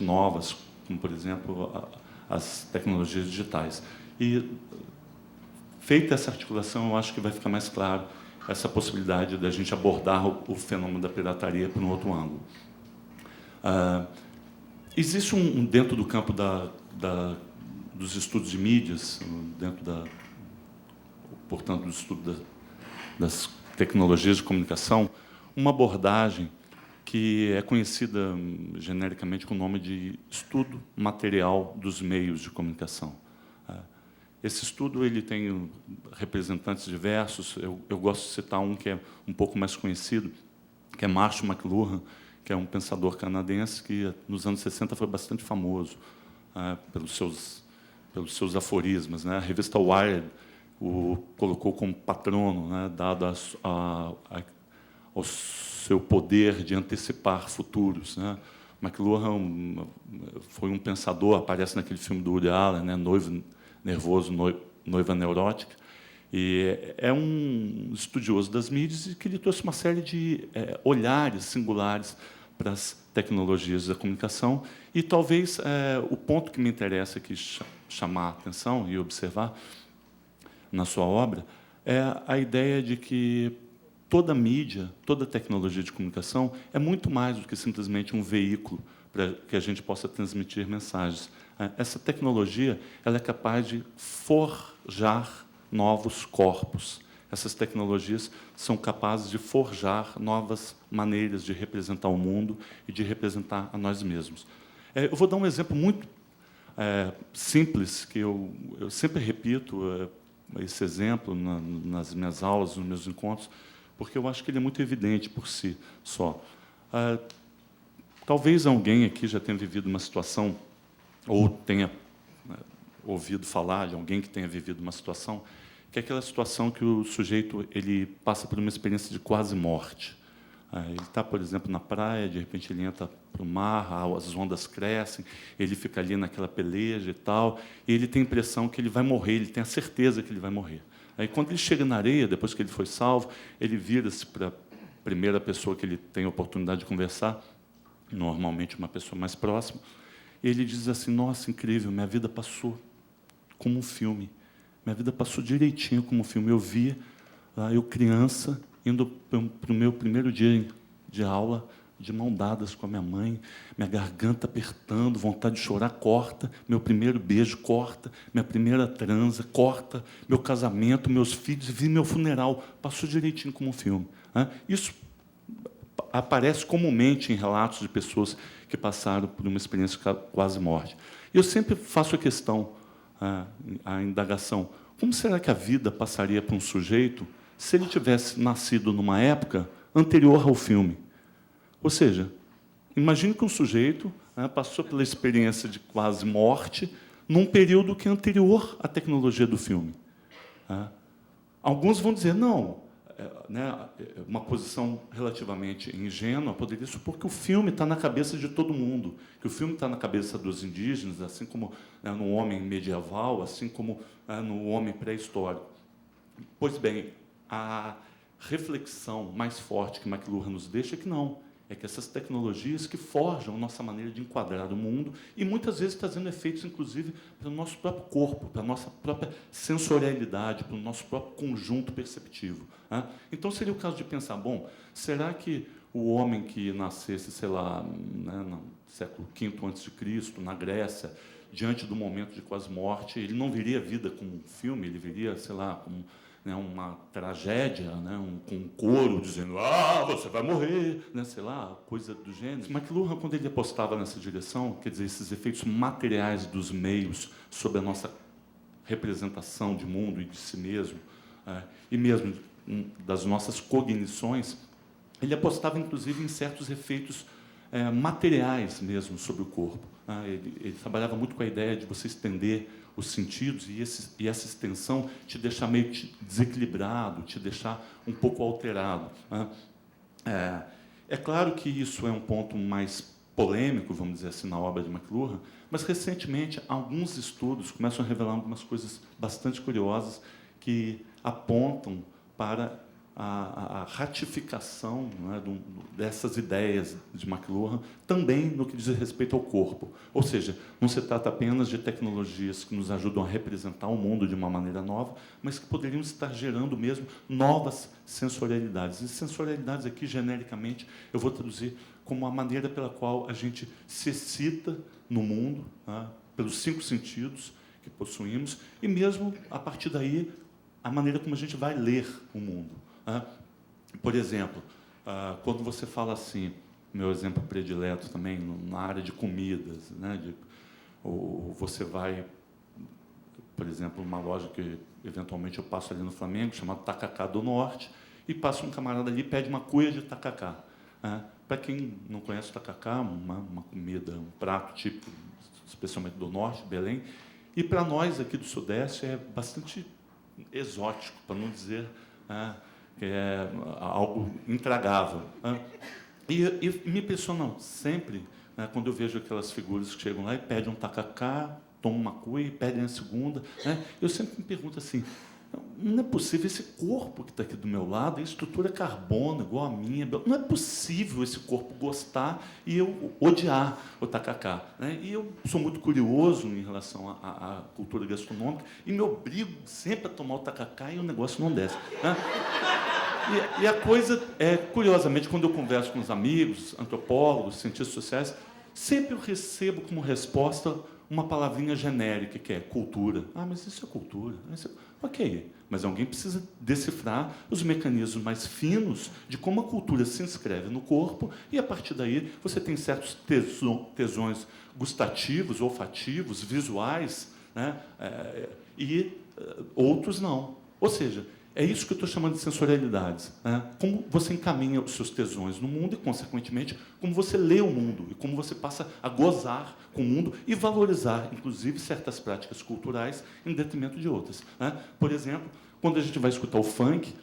novas, como, por exemplo, as tecnologias digitais. E, feita essa articulação, eu acho que vai ficar mais claro essa possibilidade da gente abordar o fenômeno da pirataria por um outro ângulo. Existe dentro do campo dos estudos de mídias, portanto, do estudo das tecnologias de comunicação, uma abordagem que é conhecida genericamente com o nome de estudo material dos meios de comunicação. Esse estudo ele tem representantes diversos. Eu gosto de citar um que é um pouco mais conhecido, que é Marshall McLuhan, que é um pensador canadense que, nos anos 60, foi bastante famoso pelos seus aforismos, né? A revista Wired o colocou como patrono, né, dado ao seu poder de antecipar futuros, né? McLuhan foi um pensador, aparece naquele filme do Woody Allen, né, Noivo Nervoso, Noiva Neurótica, e é um estudioso das mídias e que ele trouxe uma série de olhares singulares para as tecnologias da comunicação. E talvez o ponto que me interessa aqui chamar a atenção e observar na sua obra é a ideia de que toda mídia, toda tecnologia de comunicação é muito mais do que simplesmente um veículo para que a gente possa transmitir mensagens. Essa tecnologia ela é capaz de forjar novos corpos. Essas tecnologias são capazes de forjar novas maneiras de representar o mundo e de representar a nós mesmos. Eu vou dar um exemplo muito simples, que eu sempre repito esse exemplo nas minhas aulas, nos meus encontros, porque eu acho que ele é muito evidente por si só. Talvez alguém aqui já tenha vivido uma situação, ou tenha ouvido falar de alguém que tenha vivido uma situação, que é aquela situação que o sujeito ele passa por uma experiência de quase morte. Ele está, por exemplo, na praia, de repente ele entra para o mar, as ondas crescem, ele fica ali naquela peleja e tal, e ele tem a impressão que ele vai morrer, ele tem a certeza que ele vai morrer. Aí, quando ele chega na areia, depois que ele foi salvo, ele vira-se para a primeira pessoa que ele tem a oportunidade de conversar, normalmente uma pessoa mais próxima, e ele diz assim: nossa, incrível, minha vida passou como um filme. Minha vida passou direitinho como um filme. Eu vi eu criança, indo para o meu primeiro dia de aula, de mão dadas com a minha mãe, minha garganta apertando, vontade de chorar, corta, meu primeiro beijo, corta, minha primeira transa, corta, meu casamento, meus filhos, vi meu funeral, passou direitinho como um filme. Isso aparece comumente em relatos de pessoas que passaram por uma experiência de quase morte. E eu sempre faço a questão, a indagação: como será que a vida passaria para um sujeito se ele tivesse nascido numa época anterior ao filme? Ou seja, imagine que um sujeito passou pela experiência de quase morte num período que é anterior à tecnologia do filme. Alguns vão dizer, não, uma posição relativamente ingênua poderia supor que o filme está na cabeça de todo mundo, que o filme está na cabeça dos indígenas, assim como no homem medieval, assim como no homem pré-histórico. Pois bem, a reflexão mais forte que McLuhan nos deixa é que não. É que essas tecnologias que forjam nossa maneira de enquadrar o mundo e, muitas vezes, trazendo efeitos, inclusive, para o nosso próprio corpo, para a nossa própria sensorialidade, para o nosso próprio conjunto perceptivo. Então, seria o caso de pensar, bom, será que o homem que nascesse, sei lá, no século V a.C., na Grécia, diante do momento de quase morte, ele não veria a vida como um filme, ele veria, sei lá, como uma tragédia, com um coro dizendo você vai morrer, sei lá, coisa do gênero. McLuhan, quando ele apostava nessa direção, quer dizer, esses efeitos materiais dos meios sobre a nossa representação de mundo e de si mesmo, e mesmo das nossas cognições, ele apostava, inclusive, em certos efeitos materiais mesmo sobre o corpo. Ele trabalhava muito com a ideia de você estender os sentidos e essa extensão te deixar meio desequilibrado, te deixar um pouco alterado. É claro que isso é um ponto mais polêmico, vamos dizer assim, na obra de McLuhan, mas, recentemente, alguns estudos começam a revelar algumas coisas bastante curiosas que apontam para a ratificação, né, dessas ideias de McLuhan também no que diz respeito ao corpo. Ou seja, não se trata apenas de tecnologias que nos ajudam a representar o mundo de uma maneira nova, mas que poderiam estar gerando mesmo novas sensorialidades. E sensorialidades aqui, genericamente, eu vou traduzir como a maneira pela qual a gente se excita no mundo, né, pelos 5 sentidos que possuímos, e mesmo, a partir daí, a maneira como a gente vai ler o mundo. Por exemplo, quando você fala assim, meu exemplo predileto também, na área de comidas, né, ou você vai, por exemplo, numa loja que eventualmente eu passo ali no Flamengo, chamada Tacacá do Norte, e passa um camarada ali e pede uma cuia de tacacá. Para quem não conhece o tacacá, uma comida, um prato típico, especialmente do Norte, Belém, e para nós aqui do Sudeste é bastante exótico, para não dizer que é algo intragável. E me impressiona sempre, né, quando eu vejo aquelas figuras que chegam lá e pedem um tacacá, tomam uma cuia e pedem a segunda. Né, eu sempre me pergunto assim, não é possível esse corpo que está aqui do meu lado, a estrutura carbono igual a minha, não é possível esse corpo gostar e eu odiar o tacacá. Né? E eu sou muito curioso em relação à cultura gastronômica e me obrigo sempre a tomar o tacacá e o negócio não desce. Né? E a coisa é, curiosamente, quando eu converso com os amigos, antropólogos, cientistas sociais, sempre eu recebo como resposta uma palavrinha genérica, que é cultura. Mas isso é cultura. Ok, mas alguém precisa decifrar os mecanismos mais finos de como a cultura se inscreve no corpo e, a partir daí, você tem certos tesões gustativos, olfativos, visuais, né? E outros não. Ou seja, é isso que eu estou chamando de sensorialidades. Né? Como você encaminha os seus tesões no mundo e, consequentemente, como você lê o mundo e como você passa a gozar com o mundo e valorizar, inclusive, certas práticas culturais em detrimento de outras. Né? Por exemplo, quando a gente vai escutar o funk,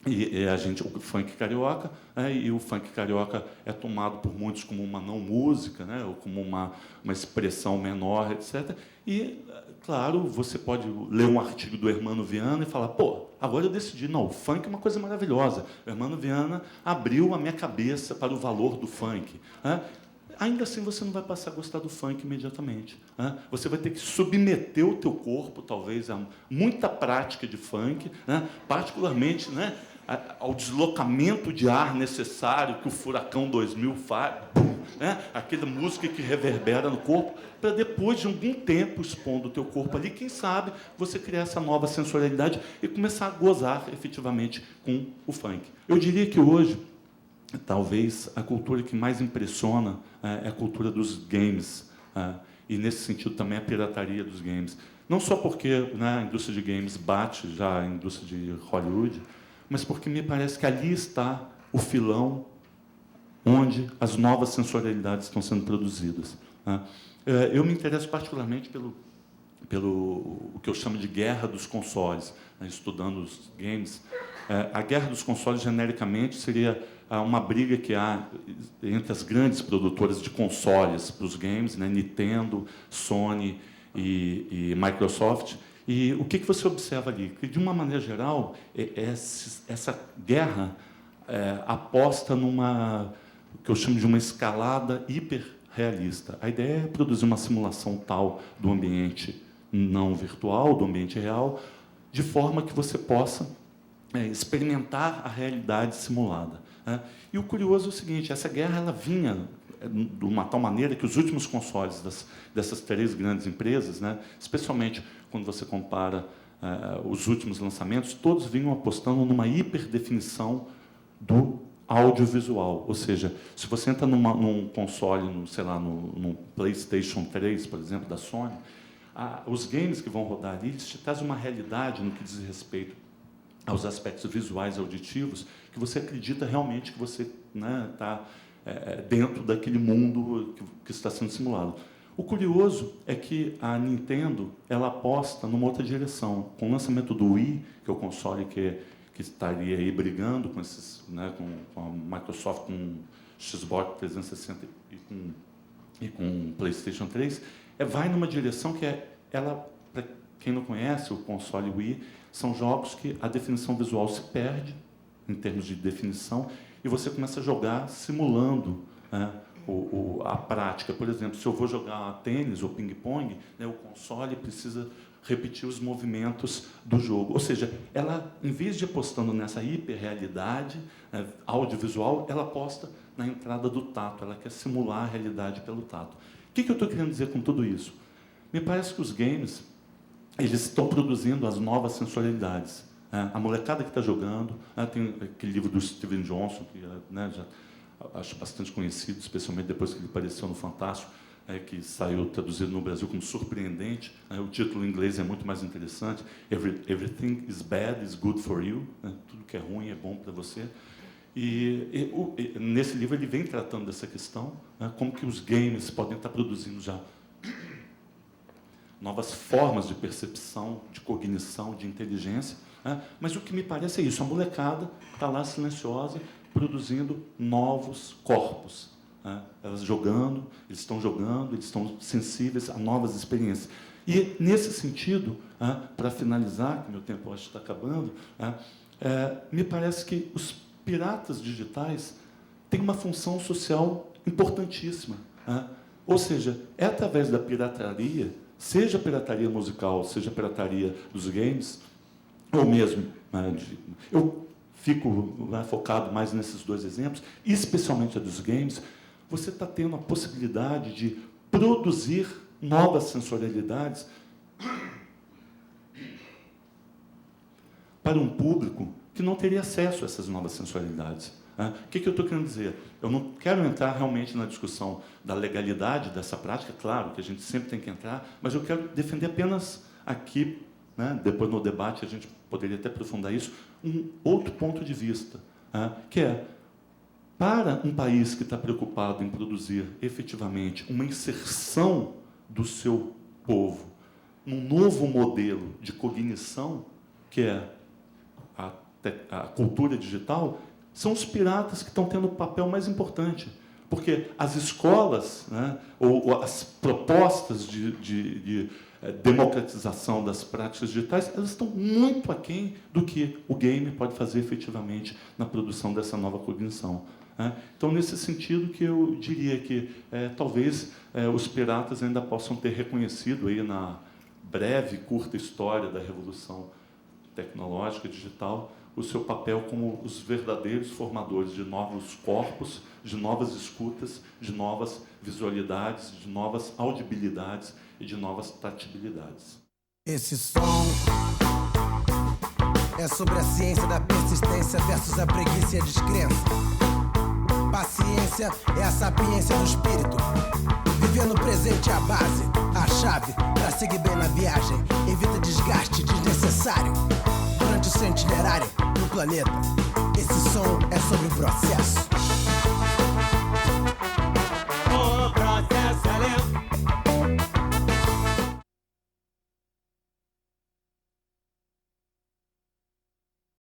o funk carioca, e o funk carioca é tomado por muitos como uma não música, né, ou como uma expressão menor, etc. E, claro, você pode ler um artigo do Hermano Viana e falar, agora eu decidi, não, o funk é uma coisa maravilhosa. O Hermano Viana abriu a minha cabeça para o valor do funk. Ainda assim, você não vai passar a gostar do funk imediatamente. Você vai ter que submeter o teu corpo, talvez, a muita prática de funk, particularmente, ao deslocamento de ar necessário que o Furacão 2000 faz, aquela música que reverbera no corpo, para depois de algum tempo expondo o teu corpo ali, quem sabe você criar essa nova sensorialidade e começar a gozar efetivamente com o funk. Eu diria que hoje, talvez a cultura que mais impressiona é a cultura dos games, e nesse sentido também a pirataria dos games. Não só porque, né, a indústria de games bate já a indústria de Hollywood, mas porque me parece que ali está o filão onde as novas sensorialidades estão sendo produzidas. Eu me interesso particularmente pelo o que eu chamo de guerra dos consoles, estudando os games. A guerra dos consoles, genericamente, seria uma briga que há entre as grandes produtoras de consoles para os games, né, Nintendo, Sony e Microsoft. E o que você observa ali? Que, de uma maneira geral, essa guerra aposta numa, o que eu chamo de uma escalada hiperrealista. A ideia é produzir uma simulação tal do ambiente não virtual, do ambiente real, de forma que você possa experimentar a realidade simulada. E o curioso é o seguinte, essa guerra ela vinha de uma tal maneira que os últimos consoles dessas 3 grandes empresas, especialmente quando você compara os últimos lançamentos, todos vinham apostando numa hiperdefinição do audiovisual. Ou seja, se você entra num console, num PlayStation 3, por exemplo, da Sony, os games que vão rodar ali, eles te trazem uma realidade no que diz respeito aos aspectos visuais e auditivos, que você acredita realmente que você está dentro daquele mundo que está sendo simulado. O curioso é que a Nintendo ela aposta numa outra direção. Com o lançamento do Wii, que é o console que estaria aí brigando com com a Microsoft, com o Xbox 360 e com o PlayStation 3, vai numa direção que para quem não conhece o console Wii, são jogos que a definição visual se perde, em termos de definição, e você começa a jogar simulando, né, a prática. Por exemplo, se eu vou jogar tênis ou ping-pong, né, o console precisa repetir os movimentos do jogo. Ou seja, ela, em vez de apostando nessa hiperrealidade, né, audiovisual, ela aposta na entrada do tato, ela quer simular a realidade pelo tato. O que eu estou querendo dizer com tudo isso? Me parece que os games, eles estão produzindo as novas sensorialidades. A molecada que está jogando, tem aquele livro do Steven Johnson, que, né, já acho bastante conhecido, especialmente depois que ele apareceu no Fantástico, que saiu traduzido no Brasil como Surpreendente. O título em inglês é muito mais interessante. Everything is bad is good for you. Tudo que é ruim é bom para você. E nesse livro ele vem tratando dessa questão, como que os games podem estar produzindo já novas formas de percepção, de cognição, de inteligência. Mas o que me parece é isso, a molecada está lá silenciosa, produzindo novos corpos. Elas jogando, eles estão sensíveis a novas experiências. E, nesse sentido, para finalizar, que meu tempo acho que está acabando, me parece que os piratas digitais têm uma função social importantíssima. Ou seja, é através da pirataria, seja a pirataria musical, seja a pirataria dos games, ou mesmo, eu fico focado mais nesses dois exemplos, especialmente a dos games, você está tendo a possibilidade de produzir novas sensorialidades para um público que não teria acesso a essas novas sensorialidades. O que eu estou querendo dizer? Eu não quero entrar realmente na discussão da legalidade dessa prática, claro que a gente sempre tem que entrar, mas eu quero defender apenas aqui, depois no debate a gente poderia até aprofundar isso, um outro ponto de vista, que é, para um país que está preocupado em produzir efetivamente uma inserção do seu povo num novo modelo de cognição, que é a cultura digital, são os piratas que estão tendo o papel mais importante. Porque as escolas, ou as propostas de democratização das práticas digitais, elas estão muito aquém do que o game pode fazer efetivamente na produção dessa nova cognição. Então, nesse sentido, que eu diria que talvez os piratas ainda possam ter reconhecido aí na breve, curta história da revolução tecnológica digital o seu papel como os verdadeiros formadores de novos corpos, de novas escutas, de novas visualidades, de novas audibilidades e de novas tatibilidades. Esse som é sobre a ciência da persistência versus a preguiça e a descrença. Paciência é a sapiência do espírito. Viver no presente é a base, a chave para seguir bem na viagem. Evita desgaste desnecessário durante o seu itinerário no planeta. Esse som é sobre o processo.